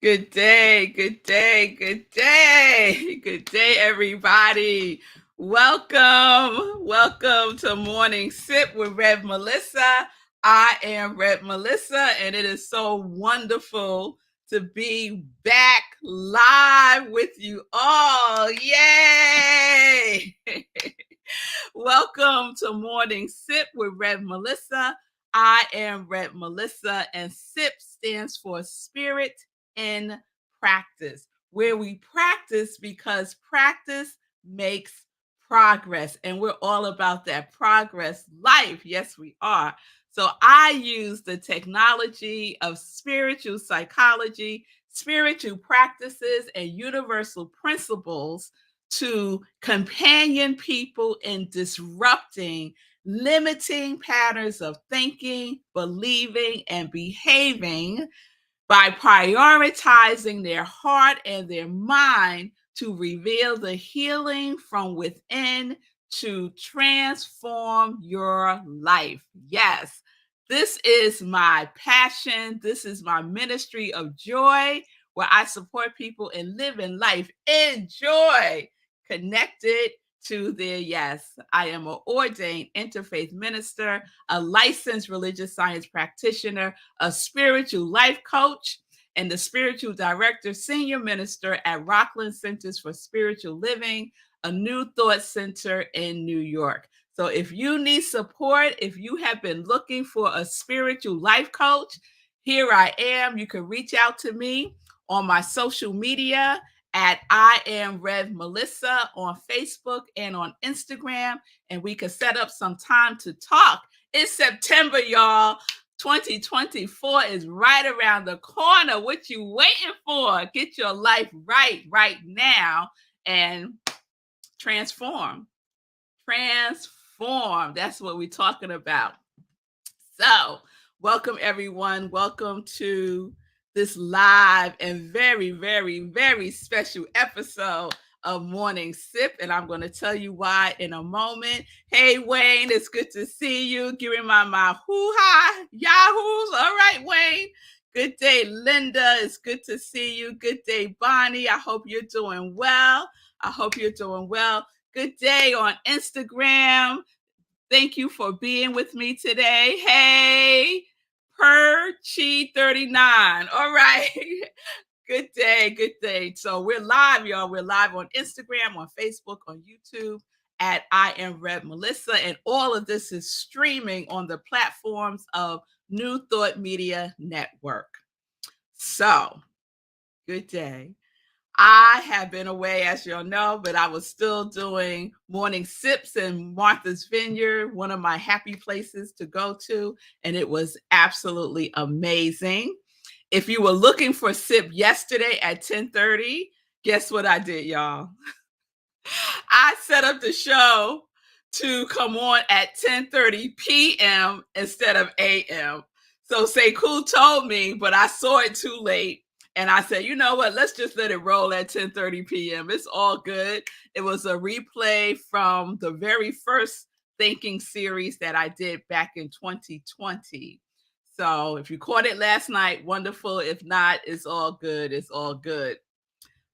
Good day, good day, good day. Good day, everybody. Welcome to Morning Sip with Rev Melissa. I am Rev Melissa, and it is so wonderful to be back live with you all. Yay! Welcome to Morning Sip with Rev Melissa. I am Rev Melissa, and SIP stands for Spirit in Practice, where we practice because practice makes progress. And we're all about that progress life. Yes, we are. So I use the technology of spiritual psychology, spiritual practices, and universal principles to companion people in disrupting limiting patterns of thinking, believing, and behaving by prioritizing their heart and their mind to reveal the healing from within to transform your life. Yes, this is my passion. This is my ministry of joy, where I support people in living life in joy, connected to their yes. I am an ordained interfaith minister, a licensed religious science practitioner, a spiritual life coach, and the spiritual director, senior minister at Rockland Centers for Spiritual Living, a New Thought Center in New York. So if you need support, if you have been looking for a spiritual life coach, here I am. You can reach out to me on my social media at I am Rev Melissa on Facebook and on Instagram, and we can set up some time to talk. It's September, y'all. 2024 is right around the corner. What you waiting for? Get your life right now and transform. Transform. That's what we're talking about. So, welcome everyone. Welcome to this live and very special episode of Morning Sip, and I'm going to tell you why in a moment. Hey, Wayne, it's good to see you. Giving my hoo-ha yahoos. All right, Wayne. Good day, Linda. It's good to see you. Good day, Bonnie. I hope you're doing well. Good day on Instagram. Thank you for being with me today. Hey, Chi39. All right. Good day. So we're live, y'all. We're live on Instagram, on Facebook, on YouTube at I am Rev Melissa. And all of this is streaming on the platforms of New Thought Media Network. So, good day. I have been away, as y'all know, but I was still doing morning sips in Martha's Vineyard, one of my happy places to go to, and it was absolutely amazing. If you were looking for sip yesterday at 10:30, guess what I did, y'all? I set up the show to come on at 10:30 p.m. instead of a.m. So Sekou told me, but I saw it too late. And I said, you know what? Let's just let it roll at 10:30 p.m. It's all good. It was a replay from the very first thinking series that I did back in 2020. So if you caught it last night, wonderful. If not, it's all good. It's all good.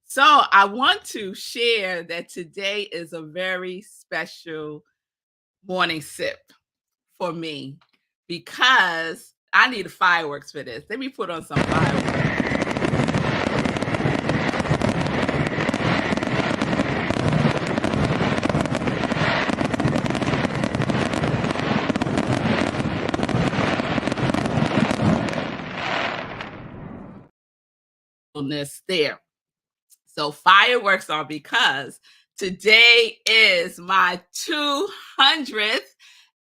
So I want to share that today is a very special morning sip for me because I need fireworks for this. Let me put on some fireworks. There. So fireworks are because today is my 200th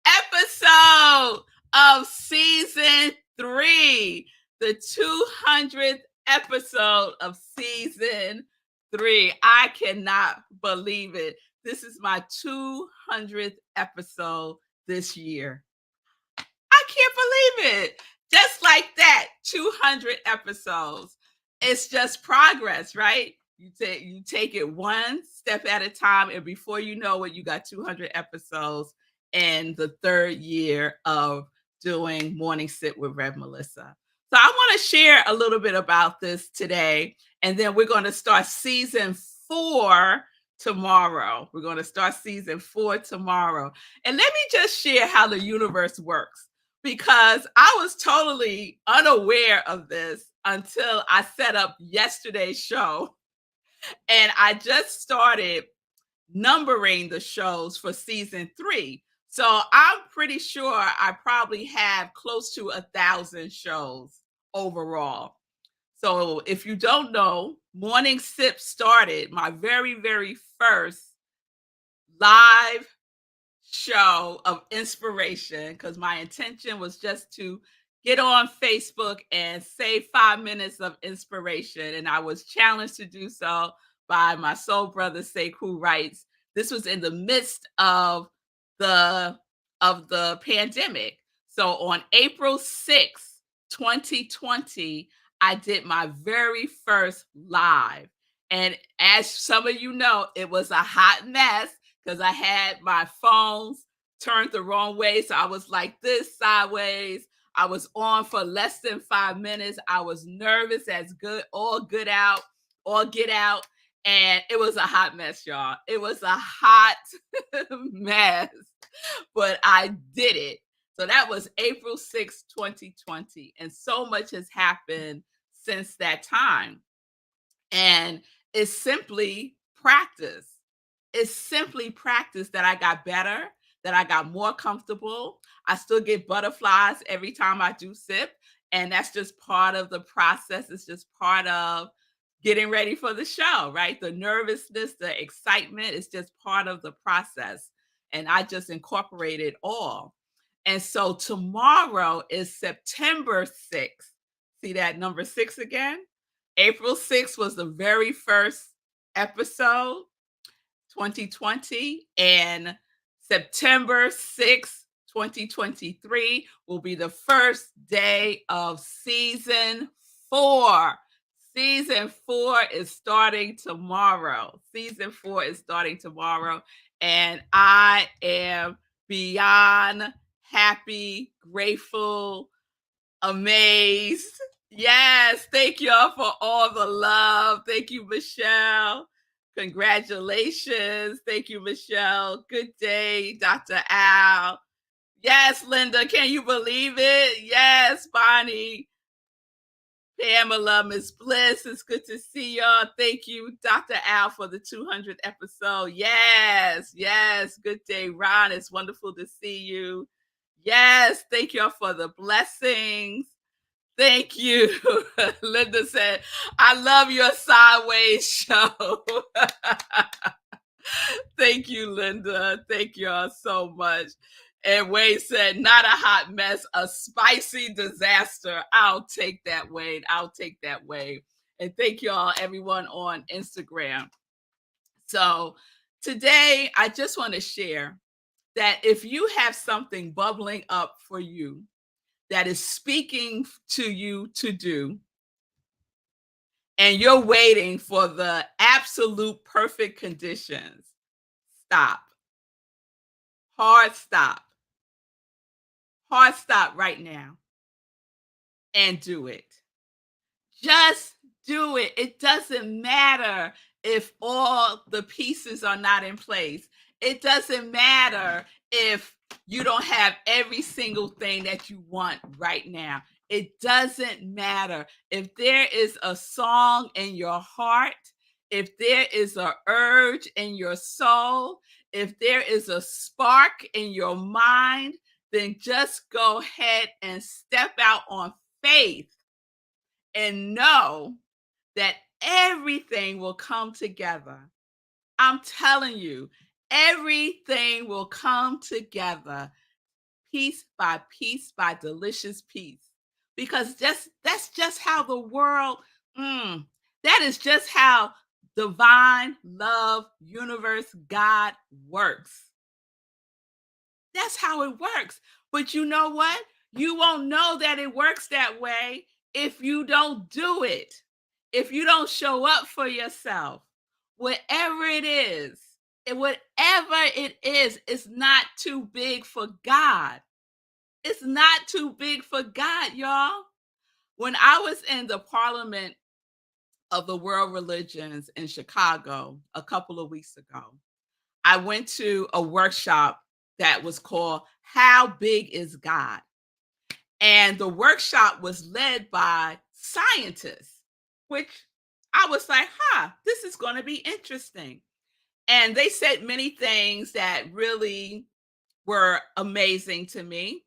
episode of season 3. The 200th episode of season 3. I cannot believe it. This is my 200th episode this year. I can't believe it. Just like that, 200 episodes. It's just progress, right? You take it one step at a time, and before you know it, you got 200 episodes in the third year of doing Morning Sit with Rev Melissa. So I want to share a little bit about this today, and then we're going to start season 4 tomorrow. We're going to start season 4 tomorrow. And let me just share how the universe works because I was totally unaware of this until I set up yesterday's show. And I just started numbering the shows for season 3. So I'm pretty sure I probably have close to 1,000 shows overall. So if you don't know, Morning Sip started my very first live show of inspiration because my intention was just to get on Facebook and say 5 minutes of inspiration. And I was challenged to do so by my soul brother, Sekou Wrights. This was in the midst the of the pandemic. So on April 6th, 2020, I did my very first live. And as some of you know, it was a hot mess because I had my phones turned the wrong way. So I was like this sideways. I was on for less than 5 minutes. I was nervous as good, all get out. And it was a hot mess, y'all. It was a hot mess, but I did it. So that was April 6th, 2020. And so much has happened since that time. And it's simply practice. It's simply practice that I got better, that I got more comfortable. I still get butterflies every time I do sip. And that's just part of the process. It's just part of getting ready for the show, right? The nervousness, the excitement is just part of the process. And I just incorporate it all. And so tomorrow is September 6th. See that number 6 again? April 6th was the very first episode, 2020, and September 6th, 2023 will be the first day of season 4. Season 4 is starting tomorrow. Season 4 is starting tomorrow, and I am beyond happy, grateful, amazed. Yes, thank y'all for all the love. Thank you, Michelle. Congratulations. Thank you, Michelle. Good day, Dr. Al. Yes, Linda, can you believe it? Yes, Bonnie, Pamela, Miss Bliss, it's good to see y'all. Thank you, Dr. Al, for the 200th episode. Yes, good day, Ron. It's wonderful to see you. Yes, thank y'all for the blessings. Thank you. Linda said, I love your sideways show. Thank you, Linda. Thank y'all so much. And Wade said, not a hot mess, a spicy disaster. I'll take that, Wade. I'll take that, Wade. And thank y'all, everyone on Instagram. So today, I just want to share that if you have something bubbling up for you that is speaking to you to do, and you're waiting for the absolute perfect conditions, stop. Hard stop. Hard stop right now and do it. Just do it. It doesn't matter if all the pieces are not in place. It doesn't matter if you don't have every single thing that you want right now. It doesn't matter. If there is a song in your heart, if there is an urge in your soul, if there is a spark in your mind, then just go ahead and step out on faith and know that everything will come together. I'm telling you, everything will come together piece by delicious piece. Because that's just how the world, that is just how divine love, universe, God works. That's how it works. But you know what? You won't know that it works that way if you don't do it. If you don't show up for yourself. Whatever it is, it's not too big for God. It's not too big for God, y'all. When I was in the Parliament of the World Religions in Chicago a couple of weeks ago, I went to a workshop that was called How Big is God? And the workshop was led by scientists, which I was like, this is going to be interesting. And they said many things that really were amazing to me.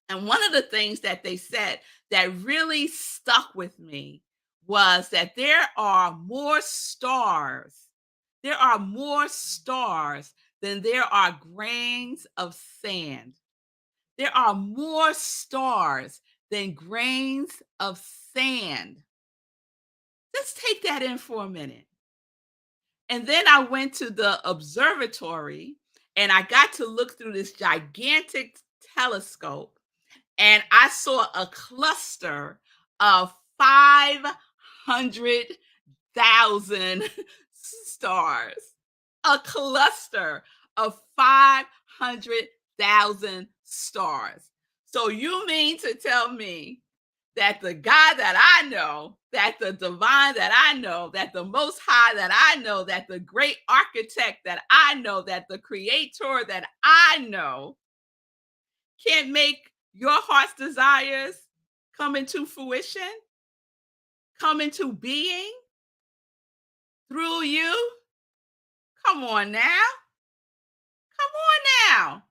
And one of the things that they said that really stuck with me was that there are more stars than there are grains of sand. There are more stars than grains of sand. Let's take that in for a minute. And then I went to the observatory and I got to look through this gigantic telescope and I saw a cluster of 500,000 stars. A cluster of 500,000 stars. So you mean to tell me that the God that I know, that the divine that I know, that the most high that I know, that the great architect that I know, that the creator that I know can't make your heart's desires come into fruition, come into being through you? Come on now. Come on now.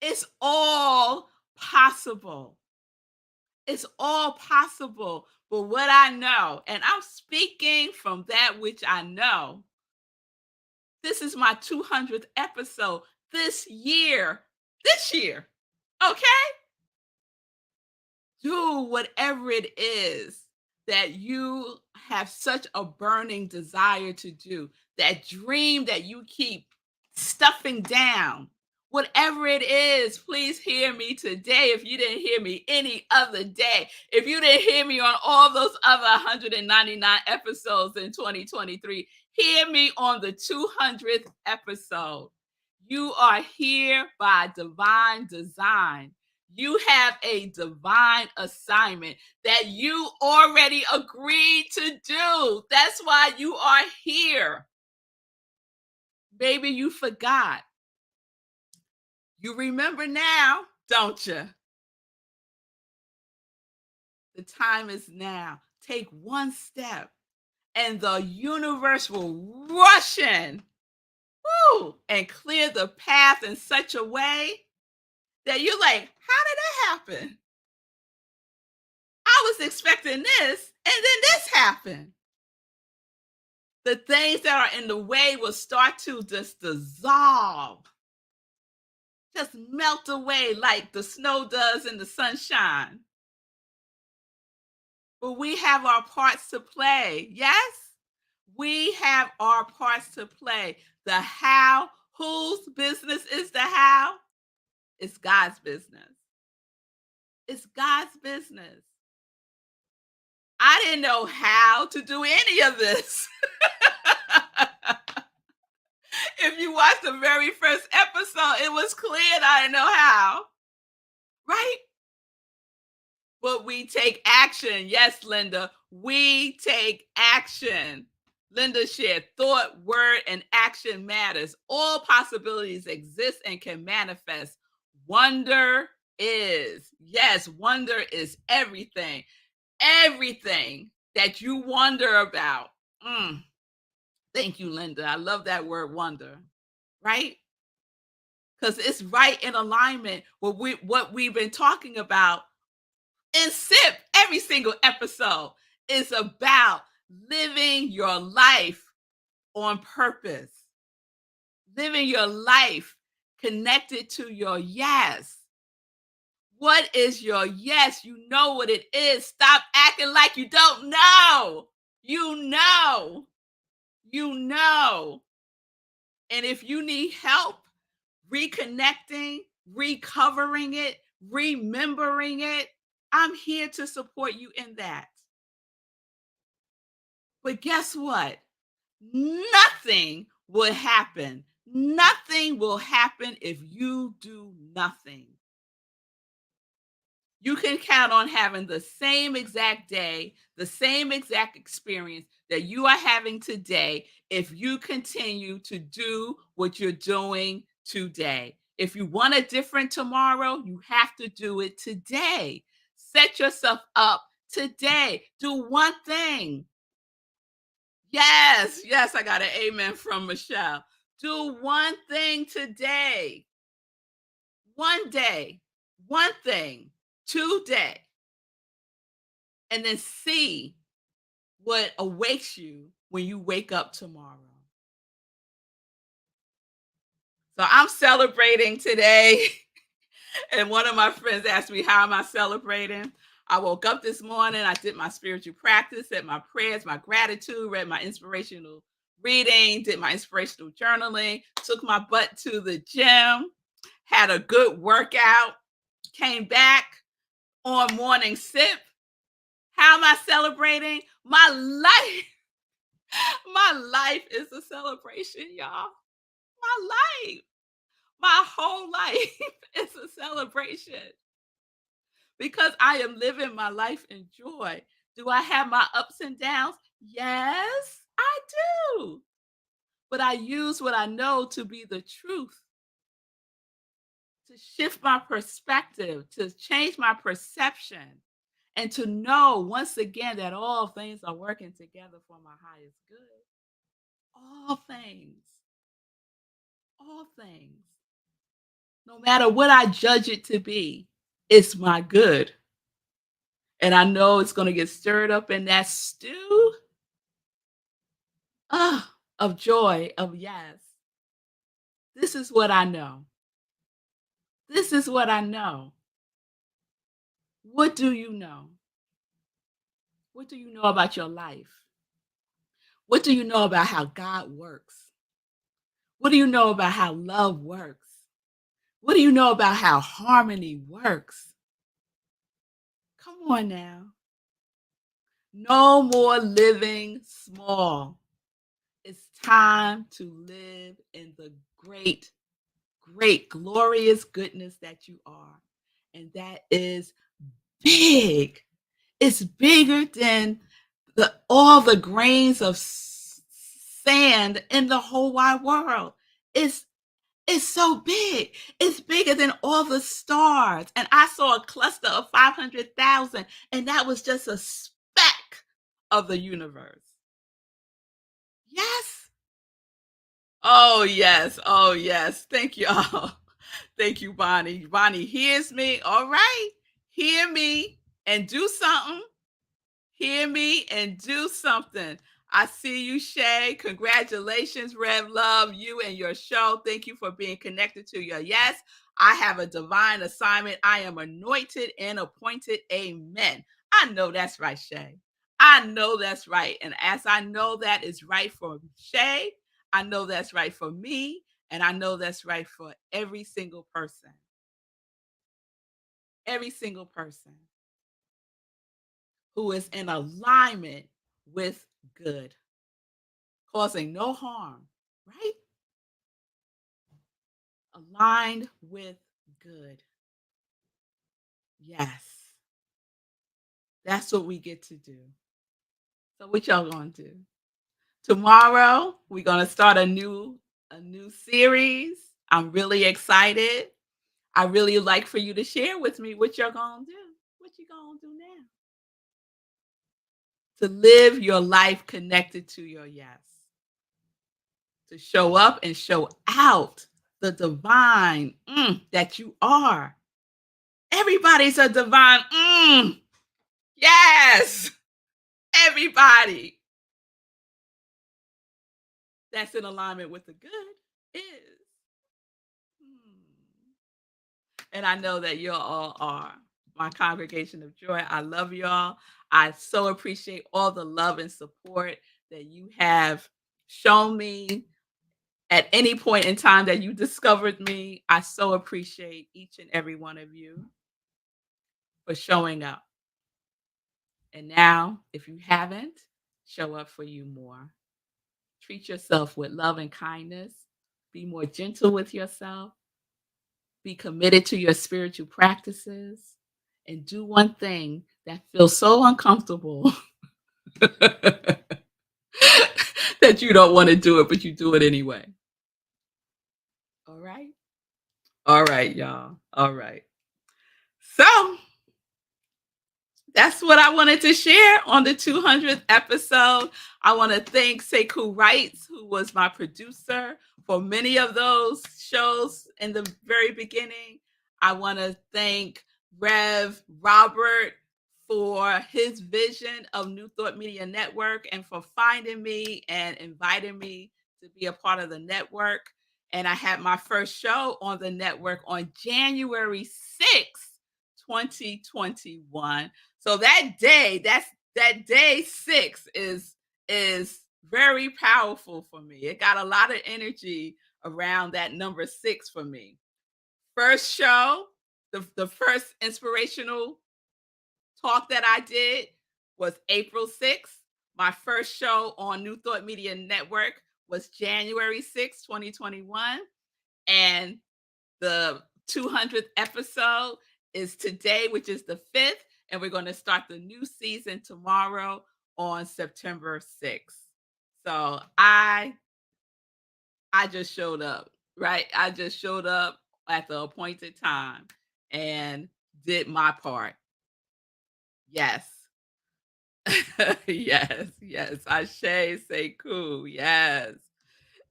It's all possible. It's all possible. But what I know, and I'm speaking from that which I know, this is my 200th episode this year. This year. Okay? Do whatever it is that you have such a burning desire to do, that dream that you keep stuffing down. Whatever it is, please hear me today. If you didn't hear me any other day, if you didn't hear me on all those other 199 episodes in 2023, hear me on the 200th episode. You are here by divine design. You have a divine assignment that you already agreed to do. That's why you are here. Maybe you forgot. You remember now, don't you? The time is now. Take one step, and the universe will rush in, and clear the path in such a way that you're like, how did that happen? I was expecting this, and then this happened. The things that are in the way will start to just dissolve, just melt away like the snow does in the sunshine. But we have our parts to play. Yes, we have our parts to play. The how, whose business is the how? It's God's business. It's God's business. I didn't know how to do any of this. If you watched the very first episode, it was clear that I didn't know how. Right? But we take action. Yes, Linda, we take action. Linda shared thought, word, and action matters. All possibilities exist and can manifest. Wonder is. Yes, wonder is everything. Everything that you wonder about. Thank you, Linda. I love that word wonder, right? Because it's right in alignment with what we've been talking about in SIP. Every single episode is about living your life on purpose, living your life connected to your yes. What is your yes? You know what it is. Stop acting like you don't know. You know. You know. And if you need help reconnecting, recovering it, remembering it, I'm here to support you in that. But guess what? Nothing will happen. Nothing will happen if you do nothing. You can count on having the same exact day, the same exact experience that you are having today if you continue to do what you're doing today. If you want a different tomorrow, you have to do it today. Set yourself up today. Do one thing. Yes, yes, I got an amen from Michelle. Do one thing today. One day, one thing today, and then see what awakes you when you wake up tomorrow. So I'm celebrating today. And one of my friends asked me, how am I celebrating? I woke up this morning, I did my spiritual practice, said my prayers, my gratitude, read my inspirational reading, did my inspirational journaling, took my butt to the gym, had a good workout, came back on morning sip. How am I celebrating? My life, my life is a celebration, y'all. My life, my whole life is a celebration because I am living my life in joy. Do I have my ups and downs? Yes, I do. But I use what I know to be the truth, to shift my perspective, to change my perception, and to know once again that all things are working together for my highest good. All things, all things. No matter what I judge it to be, it's my good. And I know it's going to get stirred up in that stew of joy, of yes. This is what I know. This is what I know. What do you know? What do you know about your life? What do you know about how God works? What do you know about how love works? What do you know about how harmony works? Come on now. No more living small. It's time to live in the great, great, glorious goodness that you are. And that is big. It's bigger than all the grains of sand in the whole wide world. It's It's so big. It's bigger than all the stars. And I saw a cluster of 500,000, and that was just a speck of the universe. Yes. Oh, yes. Oh, yes. Thank you all. Thank you, Bonnie. Bonnie hears me. All right. Hear me and do something. Hear me and do something. I see you, Shay. Congratulations, Rev Love, you and your show. Thank you for being connected to your yes. I have a divine assignment. I am anointed and appointed. Amen. I know that's right, Shay. I know that's right. And as I know that is right for Shay, I know that's right for me. And I know that's right for every single person. Every single person who is in alignment with good, causing no harm, right? Aligned with good. Yes, that's what we get to do. So what y'all gonna do? Tomorrow we're gonna start a new series. I'm really excited. I really like for you to share with me what you're gonna do. What you gonna do now? To live your life connected to your yes. To show up and show out the divine that you are. Everybody's a divine. Yes, everybody that's in alignment with the good is. Mm. And I know that you all are my congregation of joy. I love y'all. I so appreciate all the love and support that you have shown me at any point in time that you discovered me. I so appreciate each and every one of you for showing up. And now, if you haven't, show up for you more. Treat yourself with love and kindness. Be more gentle with yourself. Be committed to your spiritual practices. and do one thing that feels so uncomfortable that you don't want to do it, but you do it anyway. All right. All right, y'all. All right. So that's what I wanted to share on the 200th episode. I want to thank Sekou Wrights, who was my producer for many of those shows in the very beginning. I want to thank Rev Robert for his vision of New Thought Media Network and for finding me and inviting me to be a part of the network. And I had my first show on the network on January 6th, 2021. So that day 6 is very powerful for me. It got a lot of energy around that number 6 for me. First show, the first inspirational talk that I did was April 6th. My first show on New Thought Media Network was January 6th, 2021. And the 200th episode is today, which is the 5th, and we're going to start the new season tomorrow on September 6th. So I just showed up, right? I just showed up at the appointed time and did my part. Yes. Yes, yes. Ashe, say cool. Yes.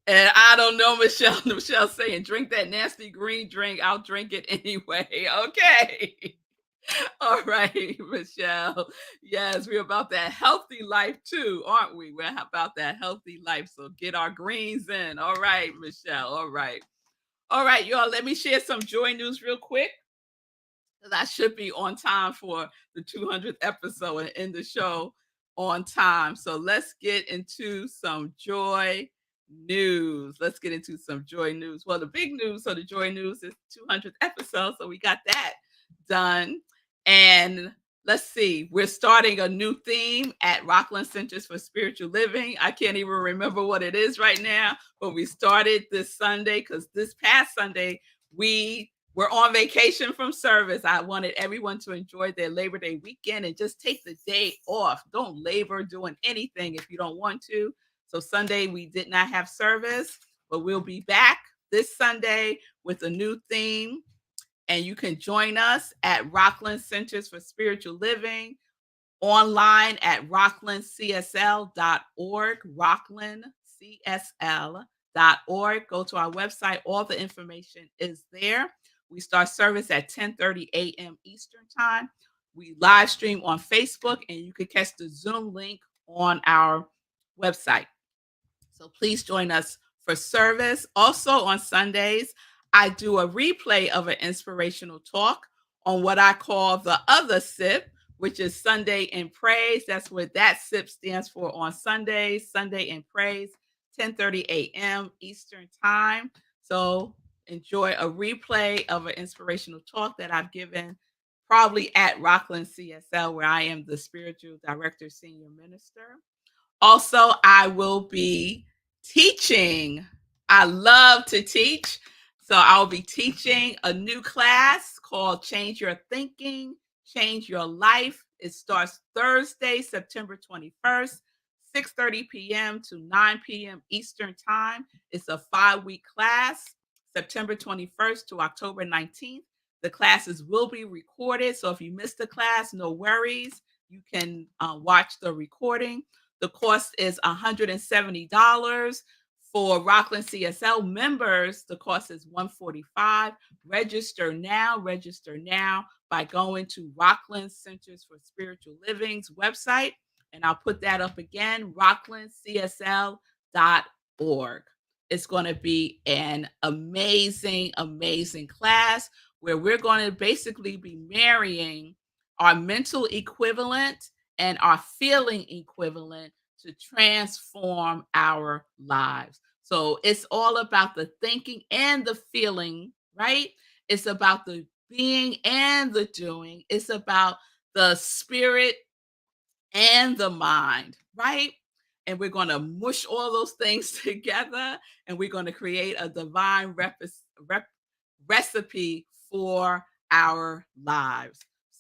And I don't know, Michelle. Michelle saying, drink that nasty green drink. I'll drink it anyway. Okay. All right, Michelle. Yes, we're about that healthy life too, aren't we? We're about that healthy life. So get our greens in. All right, Michelle. All right. All right, y'all. Let me share some joy news real quick. Because I should be on time for the 200th episode and end the show on time. So let's get into some joy news. Let's get into some joy news. Well, the big news, so the joy news is 200th episode. So we got that done. And let's see, we're starting a new theme at Rockland Centers for Spiritual Living. I can't even remember what it is right now, but we started this Sunday because this past Sunday, we were on vacation from service. I wanted everyone to enjoy their Labor Day weekend and just take the day off. Don't labor doing anything if you don't want to. So Sunday, we did not have service, but we'll be back this Sunday with a new theme. And you can join us at Rockland Centers for Spiritual Living online at rocklandcsl.org, rocklandcsl.org. Go to our website. All the information is there. We start service at 10:30 a.m. Eastern Time. We live stream on Facebook, and you can catch the Zoom link on our website. So please join us for service. Also on Sundays, I do a replay of an inspirational talk on what I call the other sip, which is Sunday in Praise. That's what that sip stands for on Sundays, Sunday in Praise, 10:30 a.m. Eastern Time. So enjoy a replay of an inspirational talk that I've given probably at Rockland CSL, where I am the spiritual director, senior minister. Also, I will be teaching. I love to teach. So I'll be teaching a new class called Change Your Thinking, Change Your Life. It starts Thursday, September 21st, 6:30 p.m. to 9 p.m. Eastern Time. It's a 5-week class, September 21st to October 19th. The classes will be recorded. So if you missed the class, no worries. You can watch the recording. The cost is $170. For Rockland CSL members, the cost is $145. Register now by going to Rockland Centers for Spiritual Living's website. And I'll put that up again, rocklandcsl.org. It's going to be an amazing, amazing class where we're going to basically be marrying our mental equivalent and our feeling equivalent to transform our lives. So it's all about the thinking and the feeling, right? It's about the being and the doing. It's about the spirit and the mind, right? And we're going to mush all those things together and we're going to create a divine recipe for our lives.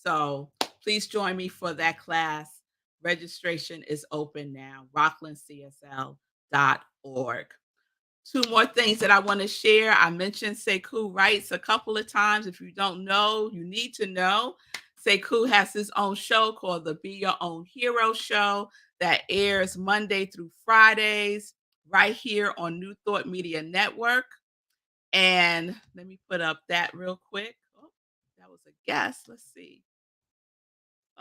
So please join me for that class. Registration is open now, rocklandcsl.org. Two more things that I want to share. I mentioned Sekou Writes a couple of times. If you don't know, you need to know. Sekou has his own show called the Be Your Own Hero Show that airs Monday through Fridays right here on New Thought Media Network. And let me put up that real quick. Oh, that was a guess. Let's see.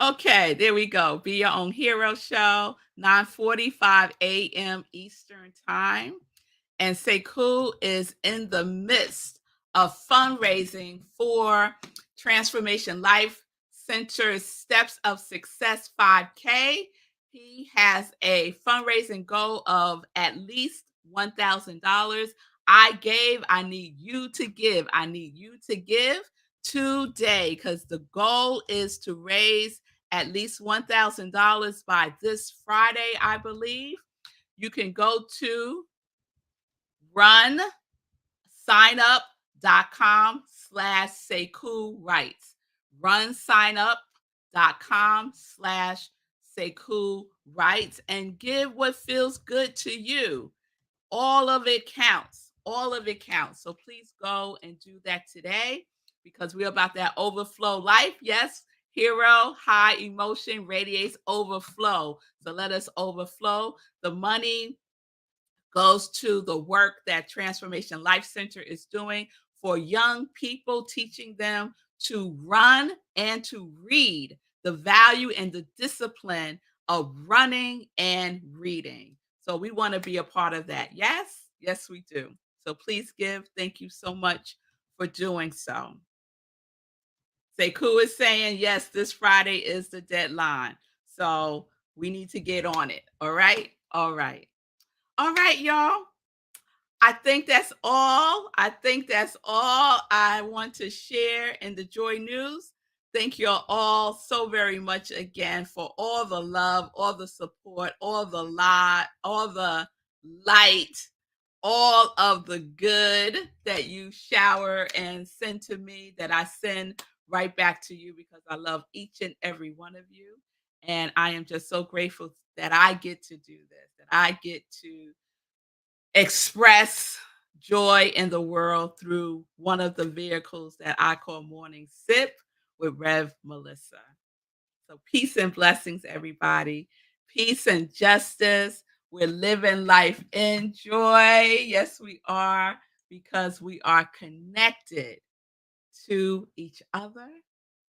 Okay, there we go. Be Your Own Hero Show, 9:45 a.m. Eastern Time. And Sekou is in the midst of fundraising for Transformation Life Center's Steps of Success 5K. He has a fundraising goal of at least $1,000. I need you to give. I need you to give today because the goal is to raise at least $1,000 by this Friday, I believe. You can go to runsignup.com/Sekou Writes. Runsignup.com/Sekou Writes and give what feels good to you. All of it counts. All of it counts. So please go and do that today because we're about that overflow life. Yes, hero, high emotion radiates overflow. So let us overflow. The money goes to the work that Transformation Life Center is doing for young people, teaching them to run and to read, the value and the discipline of running and reading. So we want to be a part of that. Yes, yes, we do. So please give. Thank you so much for doing so. Sekou is saying, yes, this Friday is the deadline. So we need to get on it. All right. All right. All right, y'all. I think that's all. I think that's all I want to share in the Joy News. Thank you all so very much again for all the love, all the support, all the light, all of the good that you shower and send to me that I send right back to you because I love each and every one of you. And I am just so grateful that I get to do this, that I get to express joy in the world through one of the vehicles that I call Morning Sip with Rev Melissa. So peace and blessings, everybody. Peace and justice. We're living life in joy. Yes, we are, because we are connected to each other.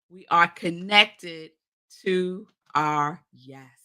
We are connected to our yes.